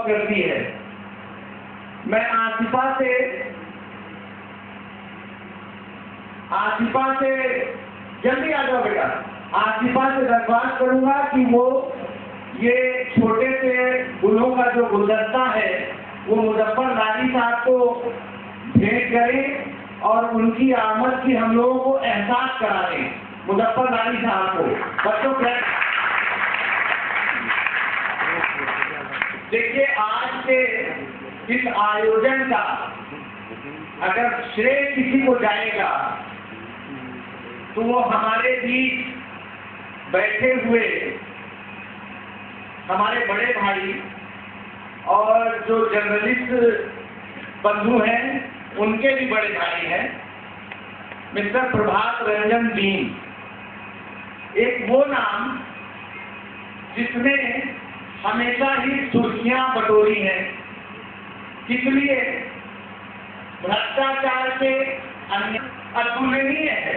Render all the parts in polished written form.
Job करती है। मैं आसिफा से जल्दी आ जाओ बेटा। आसिफा से दरख्वास्त करूंगा कि वो ये छोटे से गुलों का जो गुलदस्ता है वो मुजफ्फर लारी साहब को भेंट करें और उनकी आमद की हम लोगों को एहसास करा दें। मुजफ्फर लारी साहब को बच्चों क्या देखिए, आज के इस आयोजन का अगर श्रेय किसी को जाएगा तो वो हमारे बीच बैठे हुए हमारे बड़े भाई और जो जर्नलिस्ट बंधु हैं उनके भी बड़े भाई हैं, मिस्टर प्रभात रंजन दीन। एक वो नाम जिसने हमेशा ही सुर्खियां बटोरी हैं, इसलिए भ्रष्टाचार के अन्य अतुलनीय है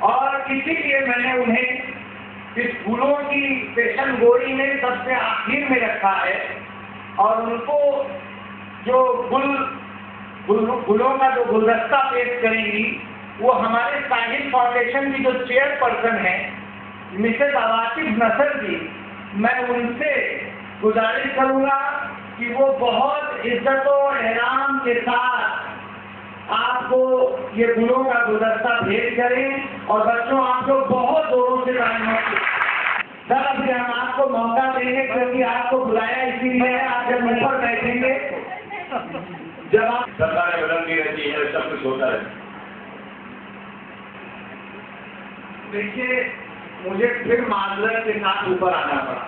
और इसीलिए मैंने उन्हें इस गुलों की पेशन गोई में सबसे आखिर में रखा है और उनको जो गुलों का जो गुलदस्ता पेश करेंगी वो हमारे साहिल फाउंडेशन की जो चेयरपर्सन है मिसेज आवासिफ नसर जी। मैं उनसे गुजारिश करूंगा कि वो बहुत इज्जत और एहतराम के साथ आपको ये गुलों का गुलदस्ता भेंट करें और बच्चों आपको बहुत जोरों से सर अभी हम आपको मौका देंगे क्योंकि आपको बुलाया इसीलिए है। आप जब ऊपर बैठेंगे जब आप सरकारें बदलती रहती है, सब कुछ होता है। देखिए, मुझे फिर माजरत के साथ ऊपर आना पड़ा।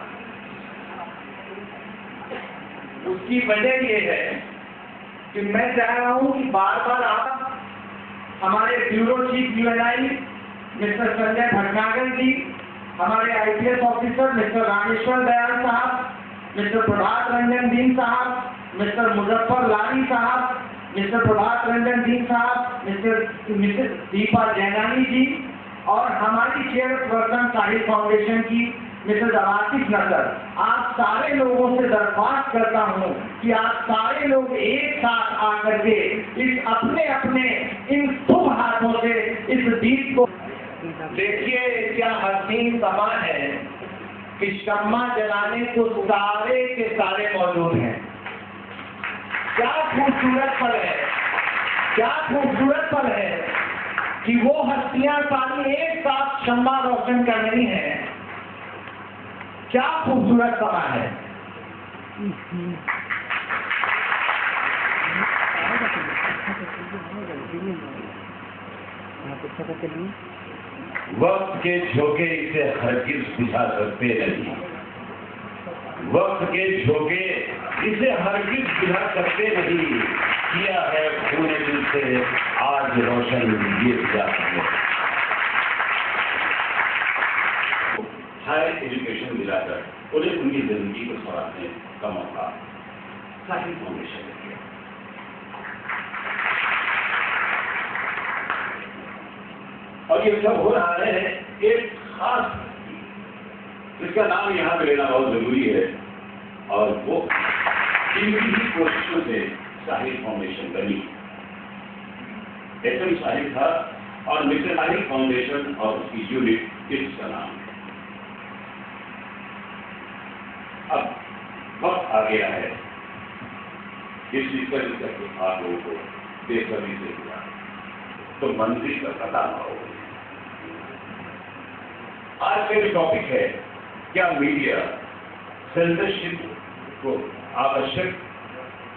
उसकी वजह ये है कि मैं चाह रहा हूं कि बार बार आप हमारे bureau chief UNI mister Sanjay Bhatnagar ji, हमारे IPS officer mister Rameshwar Dayal sahab, mister Prabhat Ranjan दीन साहब, मिस्टर मुजफ्फर लारी साहब, मिस्टर प्रभात रंजन दीन साहब, मिस्टर दीपा जैनानी जी और हमारी चेयरपर्सन साहिल फाउंडेशन की मिसेज आवासिफ नसर, आप सारे लोगों से दरख्वास्त करता हूं कि आप सारे लोग एक साथ आकर के इस अपने अपने इन शुभ हाथों से इस दीप को देखिए। क्या हसीन समा है कि शम्मा जलाने को सारे के सारे मौजूद हैं। क्या खूबसूरत पल है, क्या खूबसूरत पल है कि वो हस्तियां सारी एक साथ शम्मा रोशन कर रही हैं। क्या खूबसूरत समा है। वक्त के झोंके इसे हरगिज बुझा सकते नहीं, वक्त के झोंके इसे हरगिज बुझा सकते नहीं। किया है खूने दिल से आज रोशन ये जाता है। हायर एजुकेशन दिलाकर उन्हें उनकी जिंदगी को संवारने का मौका साहिल फाउंडेशन ने दिया। और ये सब हो रहा है एक खास जिसका नाम यहाँ पे लेना बहुत जरूरी है और वो इनकी ही कोशिशों से साहिल फाउंडेशन बनी। एसएम साहिल था और मिस्टर साहिल फाउंडेशन और उसकी यूनिट किड्स का नाम है। अब वक्त आ गया है इस चीज का आप लोगों को बेसब्री से हुआ तो मंत्री का पता ना हो। आज का जो टॉपिक है, क्या मीडिया सेंसरशिप को आवश्यक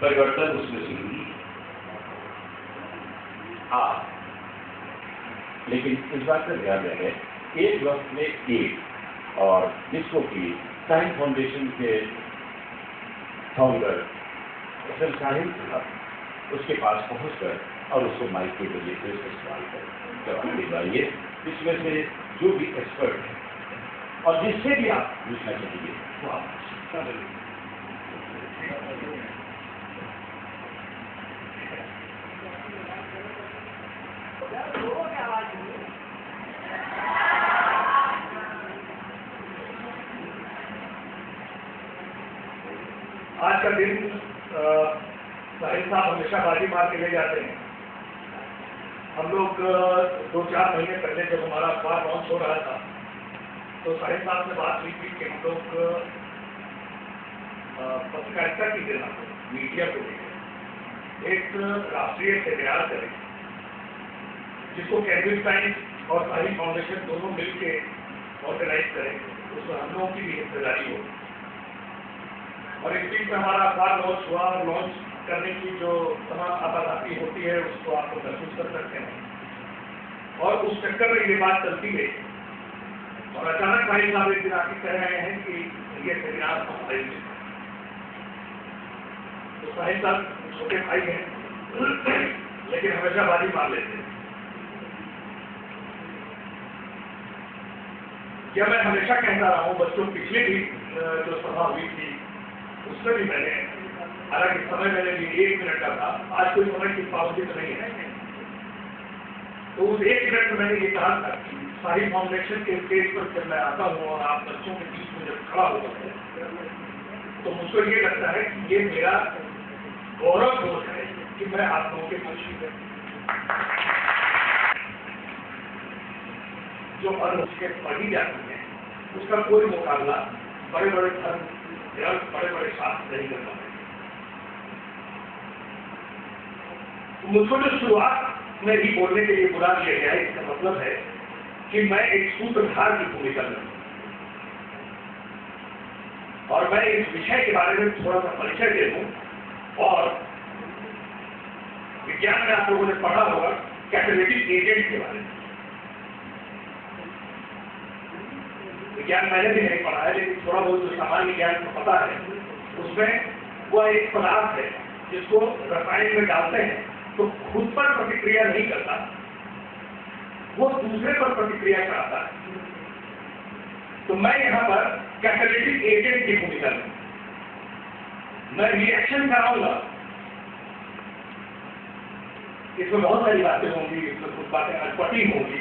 परिवर्तन उसमें जरूरी हाँ, लेकिन इस बात का ध्यान रहे एक वक्त में एक और जिसको कि साहिल फाउंडेशन के फाउंडर एसएम साहिल साहब उसके पास पहुंचकर और उसको माइक के जरिए से उसको सवाल कर जवाब दिलवाइए। इसमें से जो भी एक्सपर्ट है और जिससे भी आप पूछना चाहिए वो आप आज का दिन साहिब साहब हमेशा बाजी मार के ले जाते हैं। हम लोग 2-4 महीने पहले जब हमारा अखबार लॉन्च हो रहा था तो साहिब साहब से बात हुई थी कि हम लोग पत्रकारिता की दिशा में मीडिया को लेकर एक राष्ट्रीय सेमिनार करें, जिसको कैम्ब्रिज टाइम्स और साहिब फाउंडेशन दोनों मिलकर ऑर्गेनाइज करें। उसमें हम लोगों की भी हिस्सेदारी हो। और इस बीच में हमारा अखबार लॉन्च हुआ और लॉन्च करने की जो तमाम आपाधापी होती है उसको आप लोग महसूस कर सकते हैं। और उस चक्कर में ये बात चलती गई और अचानक भाई साहब एक दिन आके कह रहे हैं कि ये सेमिनार हम आयोजित करें। तो साहिब साहब छोटे भाई हैं लेकिन हमेशा बाजी मार लेते हैं। यह मैं हमेशा कहता रहा हूँ, बच्चों पिछले भी जो सभा हुई थी उसमें भी मैंने, हालांकि समय मैंने भी 1 मिनट का था, आज कोई समय की पाबंदी तो नहीं है, तो उस 1 मिनट में मैंने ये कहा था कि साहिब फाउंडेशन के स्टेज पर जब मैं आता हूँ और आप बच्चों के बीच में जब खड़ा होता हूँ तो मुझको ये लगता है कि ये मेरा गौरव बोध है कि मैं आप लोगों के बीच जो उसके पढ़ी जाती है उसका कोई मुकाबला बड़े बड़े धर्म या बड़े बड़े शास्त्र नहीं कर पाते। तो मुझको जो शुरुआत में ही बोलने के लिए बुला लिया गया है, इसका मतलब है कि मैं एक सूत्रधार की भूमिका में हूं और मैं इस विषय के बारे में थोड़ा सा परिचय दे दूं। और विज्ञान में आप लोगों ने पढ़ा होगा कैटालिटिक एजेंट के बारे में। विज्ञान मैंने भी नहीं पढ़ा है लेकिन थोड़ा बहुत जो सामान्य ज्ञान को पता है उसमें वह एक पदार्थ है जिसको रसायन में डालते हैं तो खुद पर प्रतिक्रिया नहीं करता, वो दूसरे पर प्रतिक्रिया कराता है। तो मैं यहाँ पर कैटालिटिक एजेंट की भूमिका में मैं रिएक्शन कराऊंगा। इसमें बहुत सारी बातें होंगी, इसमें कुछ बातें अटपटी होंगी,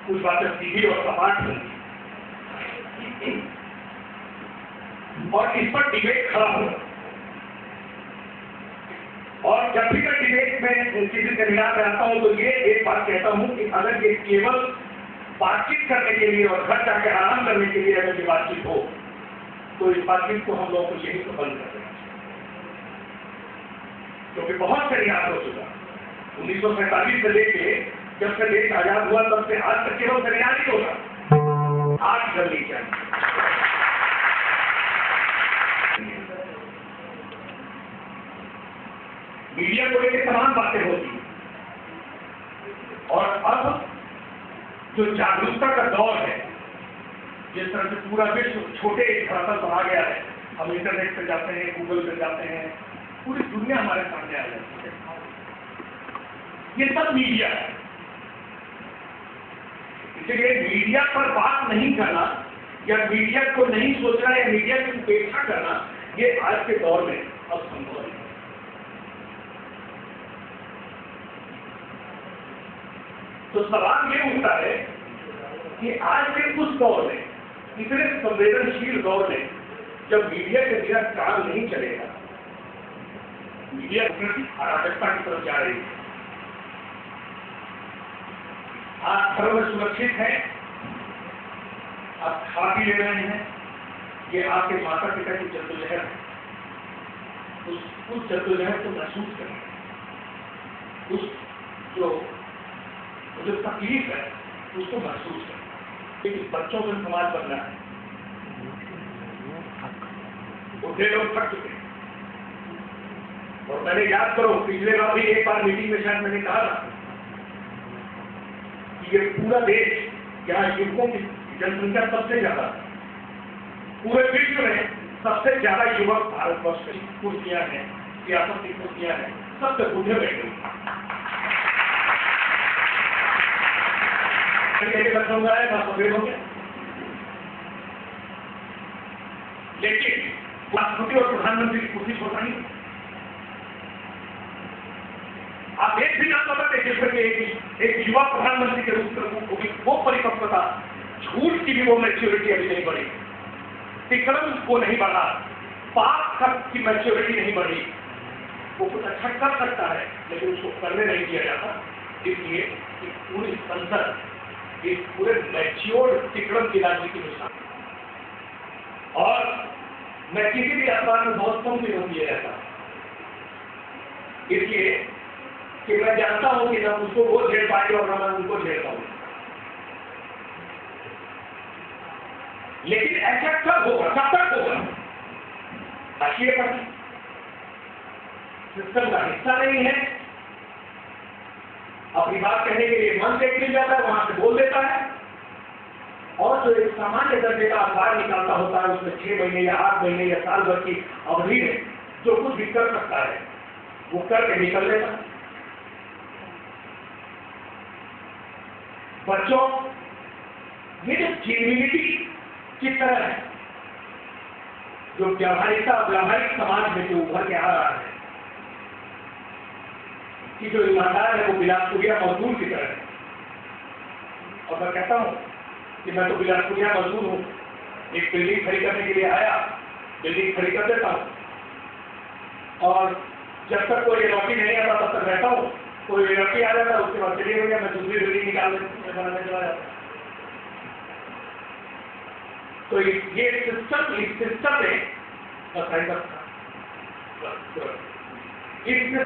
कुछ बातें सीधी और सपाट होंगी और इस पर डिबेट खड़ा होगा। और जब भी मैं डिबेट में किसी सेमिनार में आता हूं तो ये एक बात कहता हूं कि अगर ये केवल बातचीत करने के लिए और घर जाकर आराम करने के लिए अगर ये बातचीत हो तो इस बातचीत को हम लोगों को यही तो बंद कर देना चाहिए, क्योंकि बहुत सेमिनार हो चुका। 1947 से लेके जब से देश आजाद हुआ तब से आज तक केवल सेमिनार ही होगा। आज करनी चाहिए। मीडिया को लेकर तमाम बातें होती हैं और अब जो जागरूकता का दौर है, जिस तरह से पूरा विश्व छोटे एक धरातल पर आ गया है, हम इंटरनेट पर जाते हैं, गूगल पर जाते हैं, पूरी दुनिया हमारे सामने आ जाती है। ये सब मीडिया है। इसलिए मीडिया पर बात नहीं करना या मीडिया को नहीं सोचना या मीडिया की उपेक्षा करना, ये आज के दौर में असंभव है। तो सवाल ये उठता है कि आज के उस दौर में, इतने संवेदनशील दौर में, जब मीडिया के बिना काम नहीं चलेगा, मीडिया अराजकता की तरफ जा रही है। आप सर्व सुरक्षित हैं, आप खा पी ले रहे हैं, ये आपके माता पिता की जद्दोजहद है। उस जद्दोजहद को महसूस करें, उस जो तकलीफ है उसको महसूस करें। लेकिन बच्चों से समाज बनना है, बुढ़े लोग थक चुके हैं। और मैंने याद करो, पिछले बार भी एक बार मीटिंग में शायद मैंने कहा था कि ये पूरा देश, यहाँ युवकों की जनसंख्या सबसे ज्यादा, पूरे विश्व में सबसे ज्यादा युवक भारतवर्ष की कुर्सियां हैं, सियासत की कुर्सियां हैं, सबसे बुढ़े बैठे हुए। लेकिन राष्ट्रपति और प्रधानमंत्री की कुर्सी छोड़ना नहीं। आप एक भी नाम बताते जिसमें एक युवा प्रधानमंत्री के रूप में वो परिपक्वता, झूठ की भी वो मैच्योरिटी अभी नहीं बढ़ी। तिकड़म को नहीं बढ़ा, पाप तक की मैच्योरिटी नहीं बढ़ी। वो कुछ अच्छा कर सकता है लेकिन उसको करने नहीं दिया जाता। इसलिए कि पूरी संसद इस पूरे मैच्योर्ड तिकड़म की राजनीति में शामिल। और मैं किसी भी अखबार में बहुत कम दिनों किया जाता, इसलिए कि मैं जानता हूं कि न उसको वो झेल पाएगी और न मैं उनको झेल पाऊंगा। लेकिन ऐसा कब होगा, कब तक होगा? राष्ट्रीय पार्टी सिस्टम का हिस्सा नहीं है, अपनी बात कहने के लिए मन देख लिया जाता है, वहां से बोल देता है, और जो एक सामान्य दर्जे का अखबार निकालता होता है उसमें 6 महीने या 8 महीने या साल भर की अवधि में जो कुछ भी कर सकता है वो करके निकल लेता है। बच्चों, ये जो जेन्युइनिटी की तरह है, जो व्यावहारिक समाज में जो उभर के आ रहा है कि जो ईमानदार है वो बिलासपुरिया मजदूर की तरह है। और मैं कहता हूं कि मैं तो बिलासपुरिया मजदूर हूं, एक बिल्डिंग खड़ी करने के लिए आया, बिल्डिंग खड़ी कर देता हूं और जब तक कोई लॉटी नहीं आता तब तक रहता हूं। कोई लॉटी आ जाता है उसके बाद चलिए हो गया, मैं दूसरी बिल्डिंग बनाने चला जाता। तो ये सिस्टम, इस सिस्टम में इस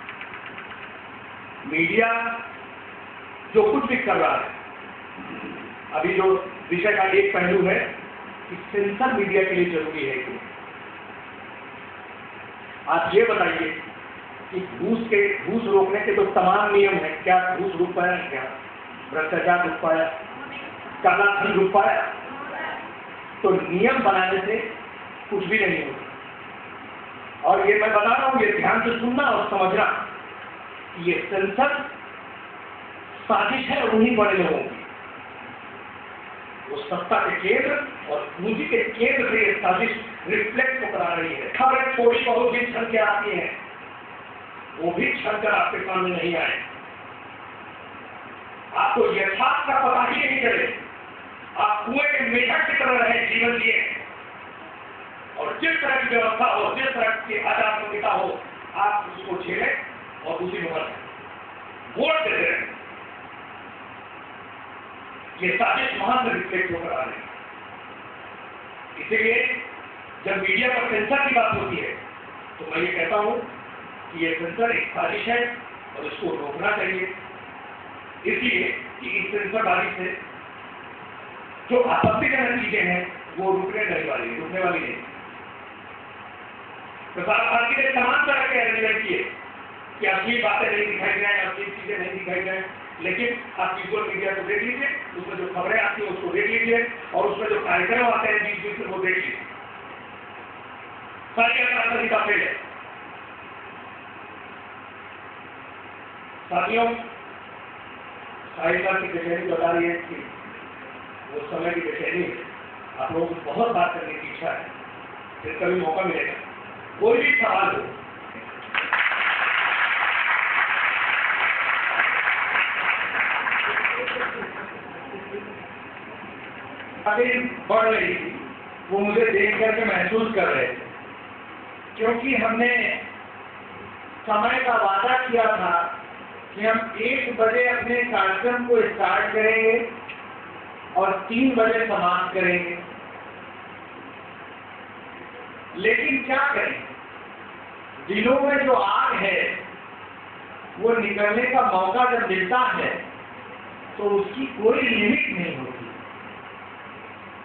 मीडिया जो कुछ भी कर रहा है, अभी जो विषय का एक पहलू है कि सेंसर मीडिया के लिए जरूरी है कि आप ये बताइए कि घूस रोकने के तो तमाम नियम है, क्या घूस रुक पाया, क्या भ्रष्टाचार रुक पाया, काला धन रुक पाया? तो नियम बनाने से कुछ भी नहीं होता। और ये मैं बता रहा हूं, ये ध्यान से सुनना और समझना, ये सेंसर साजिश है उन्हीं बड़े लोगों की। वो सत्ता के केंद्र और पूंजी के केंद्र से ये साजिश रिफ्लेक्ट को करा रही है। खबरें थोड़ी बहुत भी छन के आती हैं, वो भी छन कर आपके सामने नहीं आए, आपको यथार्थ का पता ही नहीं चले, आप कुएं के मेढक की तरह रहे, जीवन जिए, और जिस तरह की व्यवस्था हो, जिस तरह की आचार संहिता हो, आप उसको झेलें और उसी में वोट देते रहे। ये साजिश वहां से रिफ्लेक्ट होकर आ रही है। इसीलिए जब मीडिया पर सेंसर की बात होती है तो मैं ये कहता हूं कि ये सेंसर एक साजिश है और इसको रोकना चाहिए। इसलिए कि इस सेंसरबाजी से जो आपत्तिजनक चीजें हैं वो रुकने वाली नहीं। प्रसार भारती ने तमाम तरह के अरेंजमेंट किए कि असली बातें नहीं दिखाई जाए, असली चीजें नहीं दिखाई जाए, लेकिन आप विजुअल मीडिया को देख लीजिए, उसमें जो खबरें आती हैं उसको देख लीजिए, और उसमें जो कार्यक्रम आते हैं बीच बीच में वो देख लीजिए, सारी आचार संहिता फेल है। साथियों, साहित्य की बेचैनी बता रही है कि वो समय की बेचैनी है। आप लोगों को बहुत बात करने की इच्छा है, फिर कभी मौका मिलेगा। कोई भी सवाल हो, बढ़ रही थी, वो मुझे देख करके महसूस कर रहे थे, क्योंकि हमने समय का वादा किया था कि हम 1 बजे अपने कार्यक्रम को स्टार्ट करेंगे और 3 बजे समाप्त करेंगे। लेकिन क्या करें, दिलों में जो आग है वो निकलने का मौका जब मिलता है तो उसकी कोई लिमिट नहीं होती।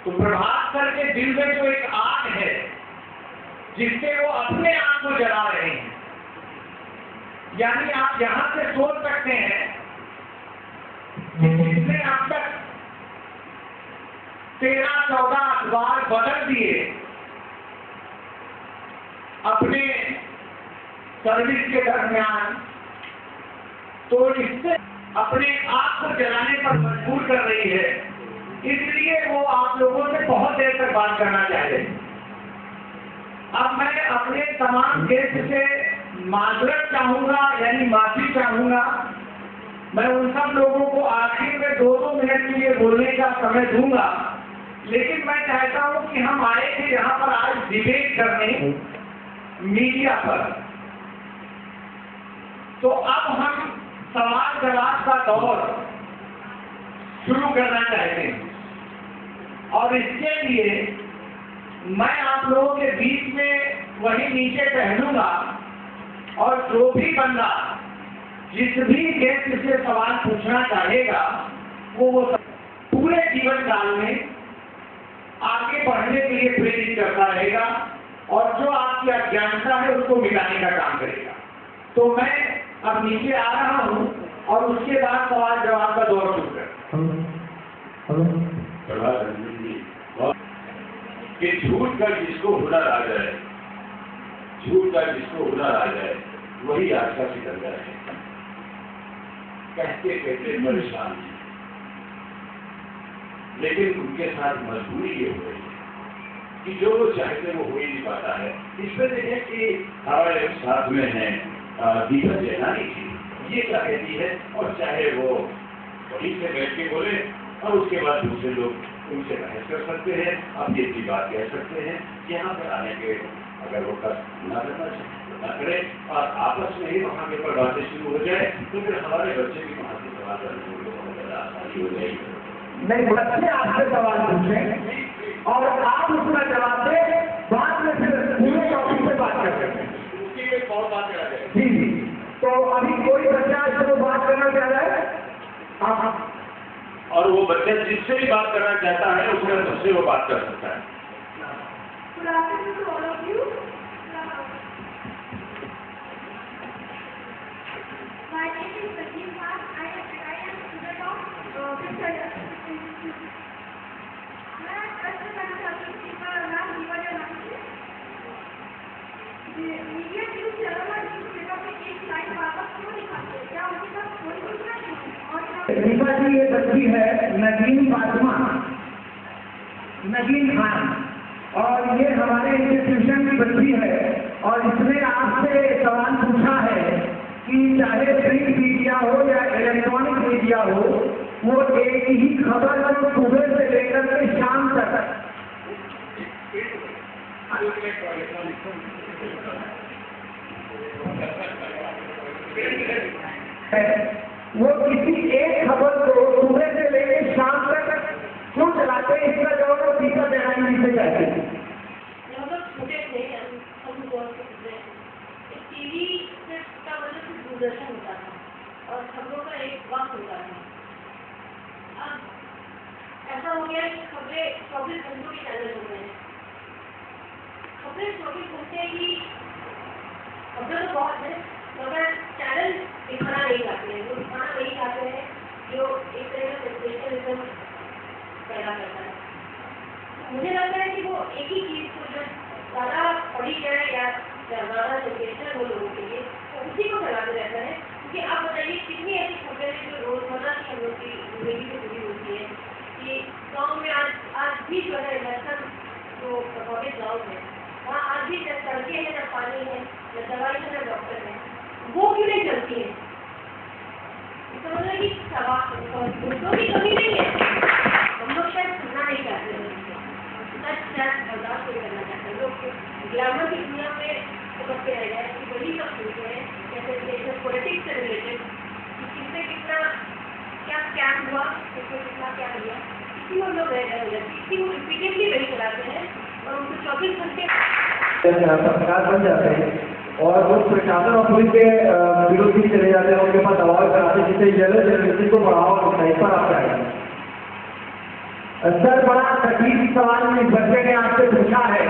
तो प्रभात सर के दिल में जो एक आग है जिससे वो अपने आप को जला रहे हैं, यानी आप यहां से सोच सकते हैं कि जिसने अब तक 13-14 अखबार बदल दिए अपने सर्विस के दरमियान, तो इससे अपने आप को जलाने पर मजबूर कर रही है। इसलिए वो आप लोगों से बहुत देर तक बात करना चाहते हैं। अब मैं अपने तमाम गेस्ट से माजरत चाहूंगा, यानी माफी चाहूंगा। मैं उन सब लोगों को आखिर में 2-2 मिनट के लिए बोलने का समय दूंगा, लेकिन मैं चाहता हूं कि हम आए थे यहाँ पर आज डिबेट करने मीडिया पर, तो अब हम सवाल जवाब का दौर शुरू करना चाहते हैं। और इसके लिए मैं आप लोगों के बीच में वही नीचे टहलूंगा और जो भी बंदा जिस भी गेस्ट से सवाल पूछना चाहेगा वो पूरे जीवन काल में आगे बढ़ने के लिए प्रेरित करता रहेगा और जो आपकी अज्ञानता है उसको मिटाने का काम करेगा। तो मैं अब नीचे आ रहा हूं और उसके बाद सवाल जवाब का दौर शुरू कर कि झूठ का जिसको हुनर आ जाए, झूठ का जिसको हुनर आ जाए वही आज का सिकंदर है। कहते कहते परेशान, लेकिन उनके साथ मजबूरी ये हो रही है कि जो वो चाहते वो हो ही नहीं पाता है। इसमें देखें कि हमारे साथ में है दीपक जैनानी जी, ये क्या कहती है, और चाहे वो वहीं से बैठ के बोले और उसके बाद दूसरे लोग उनसे बहस कर सकते हैं, अपनी अपनी बात कह सकते हैं। यहाँ पर आने के अगर वो कष्ट न करना चाहिए तो न करे और आपस में ही वहाँ के ऊपर बातें शुरू हो जाए तो फिर हमारे बच्चे भी वहाँ से सवाल करने में बहुत ज़्यादा आसानी हो जाएगी। नहीं, बच्चे आपसे सवाल पूछें और आप उसका जवाब दें, बाद में फिर पूरे टॉपिक पे बात कर सकते हैं। उसकी एक और बात करा जाए। जी जी, तो अभी कोई बच्चा जो बात करना चाह रहा है आप, और वो बच्चा जिससे भी बात करना चाहता है उससे वो बात कर सकता है। Good afternoon to all of you. My name is Pradeep Khan. I am student of fifth year. मैं प्रश्न करना चाहती हूँ कि मेरा नाम दीपा जैनानी है। मीडिया न्यूज़ चैनल और न्यूज़ पेपर में एक लाइन वापस क्यों दिखाते हैं? क्या उनके पास कोई सूचना नहीं है? दीपा जी, ये बच्ची है नगीन फातिमा, नगीन खान, और ये हमारे इंस्टीट्यूशन की बच्ची है और इसने आपसे सवाल पूछा है कि चाहे प्रिंट मीडिया हो या इलेक्ट्रॉनिक मीडिया हो, वो एक ही खबर को सुबह से लेकर के शाम तक वो किसी एक खबर को सुबह से लेकर शाम तक क्यों चलाते हैं, इसका जवाब वो दीपा जैनानी से चाहते हैं। हम लोग छोटे थे, हम गौर करते थे, टीवी से का मतलब दूरदर्शन होता था और खबरों का एक वक्त होता था। अब ऐसा हो गया कि खबरें 24 घंटों के चैनल हो गए हैं। खबरें 24 घंटे की खबरें तो बहुत है, मगर चैनल दिखाना नहीं चाहते हैं, वो दिखाना नहीं चाहते हैं जो एक तरह का सेंसेशनलिज्म पैदा करता है। मुझे लगता है कि वो एक ही चीज़ को जो ज़्यादा पढ़ी जाए या ज़्यादा सेंसेशनल हो लोगों के लिए, तो उसी को फैलाते रहता है। क्योंकि आप बताइए कितनी ऐसी खबरें हैं जो रोज़मर्रा की हम लोग की जिंदगी से जुड़ी होती है कि गाँव में आज भी जो है इलेक्शन जो प्रभावित गाँव है वहाँ आज भी न सड़कें हैं, न पानी है, न दवाई है, न डॉक्टर है, वो क्यों नहीं चलती है? समझ रहे कि मुद्दों की कमी नहीं है, हम लोग शायद सुनना नहीं चाहते हैं, सच सच बर्दाश्त नहीं करना चाहते हैं। लोग ग्लैमर की दुनिया में चिपकते रह गए कि वही सब सुनते हैं, जैसे पॉलिटिक्स से रिलेटेड किससे कितना क्या स्कैम हुआ, किससे कितना क्या हुआ, इसी में हम लोग रह गए, इसी को रिपीटेडली वही चलाते हैं और उनको 24 घंटे पत्रकार बन जाते हैं और वो प्रशासन और पुलिस के विरोधी चले जाते हैं, उनके पास दबाव कराते हैं जिससे जर्नलिज्म को बढ़ावा मिलता है। इस पर आपका है सर, बड़ा कठिन सवाल इस बच्चे ने आपसे पूछा है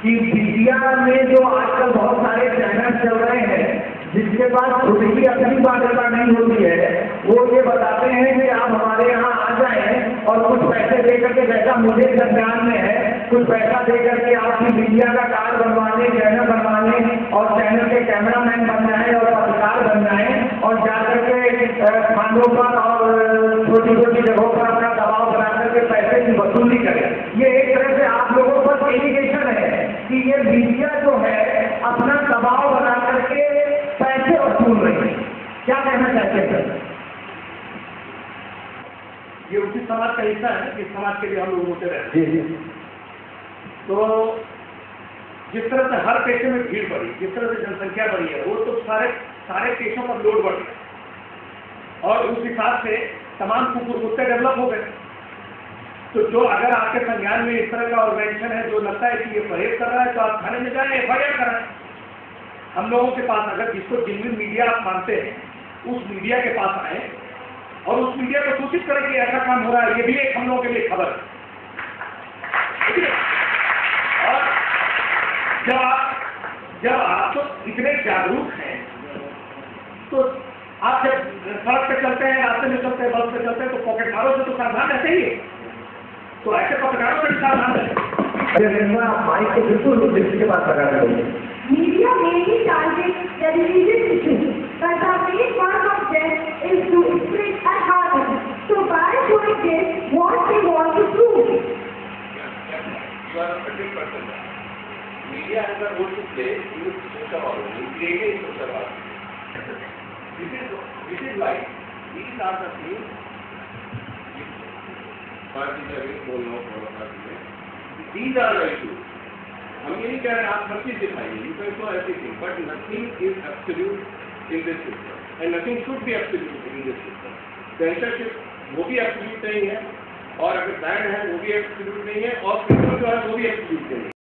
कि मीडिया में जो आजकल बहुत सारे चैनल चल रहे हैं जिसके पास खुद की अपनी मान्यता नहीं होती है, वो ये बताते हैं कि आप हमारे यहाँ आ जाएं और कुछ पैसे दे करके, जैसा मुझे दरमियान में है, कुछ पैसा दे करके आपकी मीडिया का कार्ड बनवाने, चैनल बनवाने और चैनल के कैमरामैन बन जाए और पत्रकार बन जाए और जाकर के खानों पर और छोटी छोटी जगहों पर अपना दबाव बना करके पैसे की वसूली करें। ये एक तरह से आप लोगों पर इंडिकेशन है कि ये मीडिया जो है अपना दबाव बना करके पैसे वसूल रही है। क्या कहना चाहते हैं सर? ये उसी समाज का हिस्सा है जिस समाज के लिए हम लोग होते रहते हैं। तो जिस तरह से हर पेशे में भीड़ बढ़ी, जिस तरह से जनसंख्या बढ़ी है, वो तो सारे पेशों पर लोड बढ़ गया और उस हिसाब से तमाम कुकुर कुत्ते डेवलप हो गए। तो जो अगर आपके संज्ञान में इस तरह का ऑर्गेनाइजेशन है जो लगता है कि ये परहेज कर रहा है, तो आप थाने में जाए, FIR कराएं। हम लोगों के पास अगर जिसको जिन मीडिया आप मानते हैं उस मीडिया के पास आए और उस मीडिया को सूचित करें कि ऐसा काम हो रहा है, ये भी एक हम लोगों के लिए खबर है। और जब आप तो इतने जागरूक हैं, तो आप जब सड़क पे चलते हैं, रास्ते में चलते हैं, बस पे चलते हैं, तो पॉकेट मारो से तो सावधान रहते ही है। तो ऐसे पत्रकारों से भी सावधान रहे। आप माइक को बिल्कुल के पास लगा देंगे। Media mainly targets the religious issues, but the main part of them is to spread and harden. So by doing this, what they want to prove? You are a perfect person. Media has a role to play in social order, in creating social order. This is why these are the things these are the issues. हम ये नहीं कह रहे आप हर चीज दिखाइए, you can show everything, but nothing is absolute in this system and nothing should be absolute in this system. Censorship वो भी एब्सोल्यूट नहीं है और अगर बैंड है वो भी एब्सोल्यूट नहीं है और जो है वो भी एब्सोल्यूट नहीं है।